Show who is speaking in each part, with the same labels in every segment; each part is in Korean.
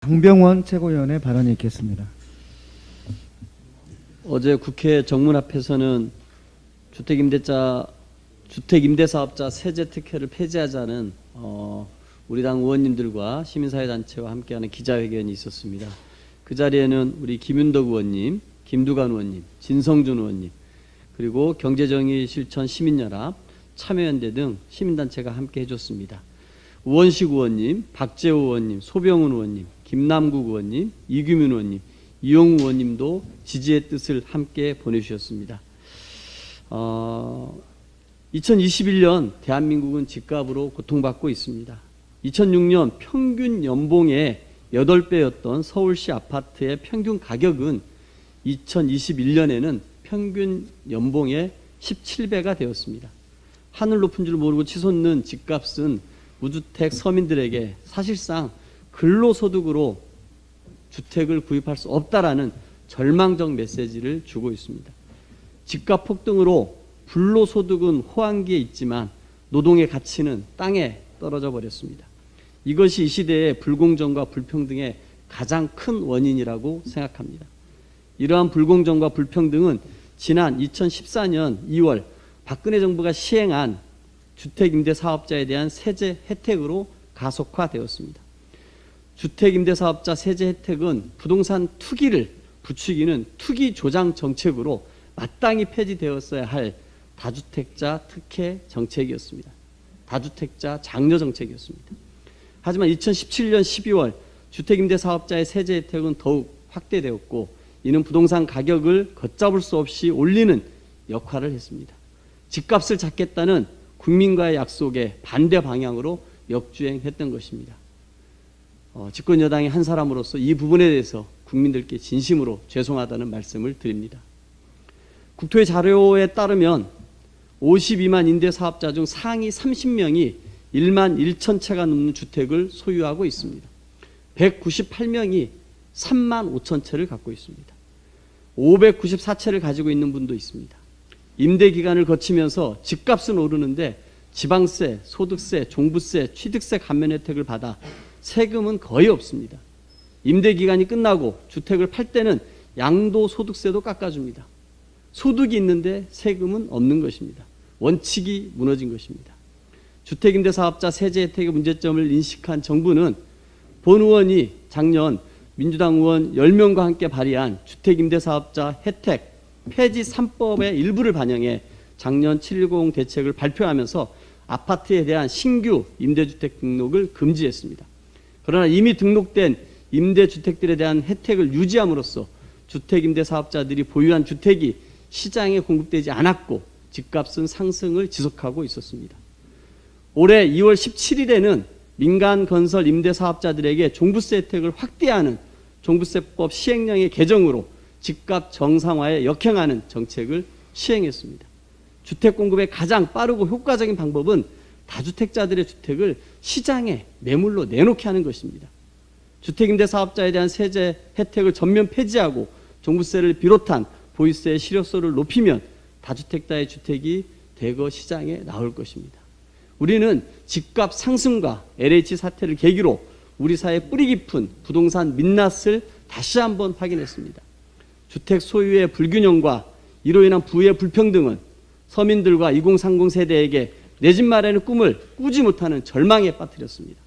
Speaker 1: 강병원 최고위원의 발언이 있겠습니다.
Speaker 2: 어제 국회 정문 앞에서는 주택임대사업자 세제 특혜를 폐지하자는 우리 당 의원님들과 시민사회단체와 함께하는 기자회견이 있었습니다. 그 자리에는 우리 김윤덕 의원님, 김두관 의원님, 진성준 의원님, 그리고 경제정의실천 시민연합, 참여연대 등 시민단체가 함께 해줬습니다. 우원식 의원님, 박재호 의원님, 소병훈 의원님, 김남국 의원님, 이규민 의원님, 이용우 의원님도 지지의 뜻을 함께 보내주셨습니다. 2021년 대한민국은 집값으로 고통받고 있습니다. 2006년 평균 연봉의 8배였던 서울시 아파트의 평균 가격은 2021년에는 평균 연봉의 17배가 되었습니다. 하늘 높은 줄 모르고 치솟는 집값은 무주택 서민들에게 사실상 근로소득으로 주택을 구입할 수 없다라는 절망적 메시지를 주고 있습니다. 집값 폭등으로 불로소득은 호황기에 있지만 노동의 가치는 땅에 떨어져 버렸습니다. 이것이 이 시대의 불공정과 불평등의 가장 큰 원인이라고 생각합니다. 이러한 불공정과 불평등은 지난 2014년 2월 박근혜 정부가 시행한 주택임대사업자에 대한 세제 혜택으로 가속화되었습니다. 주택임대사업자 세제 혜택은 부동산 투기를 부추기는 투기 조장 정책으로 마땅히 폐지되었어야 할 다주택자 특혜 정책이었습니다. 다주택자 장려 정책이었습니다. 하지만 2017년 12월 주택임대사업자의 세제 혜택은 더욱 확대되었고 이는 부동산 가격을 걷잡을 수 없이 올리는 역할을 했습니다. 집값을 잡겠다는 국민과의 약속에 반대 방향으로 역주행했던 것입니다. 집권 여당의 한 사람으로서 이 부분에 대해서 국민들께 진심으로 죄송하다는 말씀을 드립니다. 국토의 자료에 따르면 52만 임대사업자 중 상위 30명이 1만 1천 채가 넘는 주택을 소유하고 있습니다. 198명이 3만 5천 채를 갖고 있습니다. 594채를 가지고 있는 분도 있습니다. 임대 기간을 거치면서 집값은 오르는데 지방세, 소득세, 종부세, 취득세 감면 혜택을 받아 세금은 거의 없습니다. 임대 기간이 끝나고 주택을 팔 때는 양도소득세도 깎아줍니다. 소득이 있는데 세금은 없는 것입니다. 원칙이 무너진 것입니다. 주택임대사업자 세제 혜택의 문제점을 인식한 정부는 본 의원이 작년 민주당 의원 10명과 함께 발의한 주택임대사업자 혜택 폐지 3법의 일부를 반영해 작년 7.10 대책을 발표하면서 아파트에 대한 신규 임대주택 등록을 금지했습니다. 그러나 이미 등록된 임대주택들에 대한 혜택을 유지함으로써 주택임대사업자들이 보유한 주택이 시장에 공급되지 않았고 집값은 상승을 지속하고 있었습니다. 올해 2월 17일에는 민간건설 임대사업자들에게 종부세 혜택을 확대하는 종부세법 시행령의 개정으로 집값 정상화에 역행하는 정책을 시행했습니다. 주택 공급의 가장 빠르고 효과적인 방법은 다주택자들의 주택을 시장에 매물로 내놓게 하는 것입니다. 주택임대사업자에 대한 세제 혜택을 전면 폐지하고 종부세를 비롯한 보유세 실효소를 높이면 다주택자의 주택이 대거 시장에 나올 것입니다. 우리는 집값 상승과 LH 사태를 계기로 우리 사회의 뿌리 깊은 부동산 민낯을 다시 한번 확인했습니다. 주택 소유의 불균형과 이로 인한 부의 불평등은 서민들과 2030 세대에게 내 집 마련의 꿈을 꾸지 못하는 절망에 빠뜨렸습니다.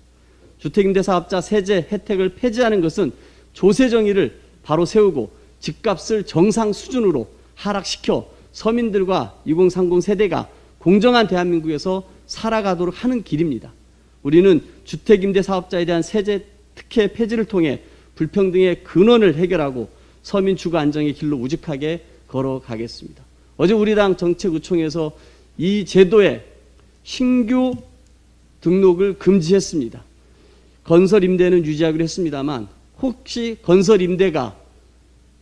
Speaker 2: 주택임대사업자 세제 혜택을 폐지하는 것은 조세 정의를 바로 세우고 집값을 정상 수준으로 하락시켜 서민들과 2030 세대가 공정한 대한민국에서 살아가도록 하는 길입니다. 우리는 주택임대사업자에 대한 세제 특혜 폐지를 통해 불평등의 근원을 해결하고 서민 주거 안정의 길로 우직하게 걸어가겠습니다. 어제 우리 당 정책의총에서 이 제도의 신규 등록을 금지했습니다. 건설 임대는 유지하기로 했습니다만 혹시 건설 임대가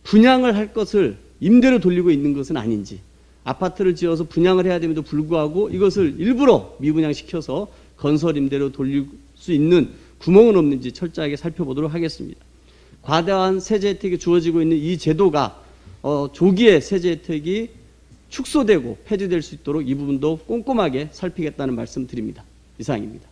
Speaker 2: 분양을 할 것을 임대로 돌리고 있는 것은 아닌지, 아파트를 지어서 분양을 해야 됨에도 불구하고 이것을 일부러 미분양시켜서 건설 임대로 돌릴 수 있는 구멍은 없는지 철저하게 살펴보도록 하겠습니다. 과다한 세제 혜택이 주어지고 있는 이 제도가 조기에 세제 혜택이 축소되고 폐지될 수 있도록 이 부분도 꼼꼼하게 살피겠다는 말씀 드립니다. 이상입니다.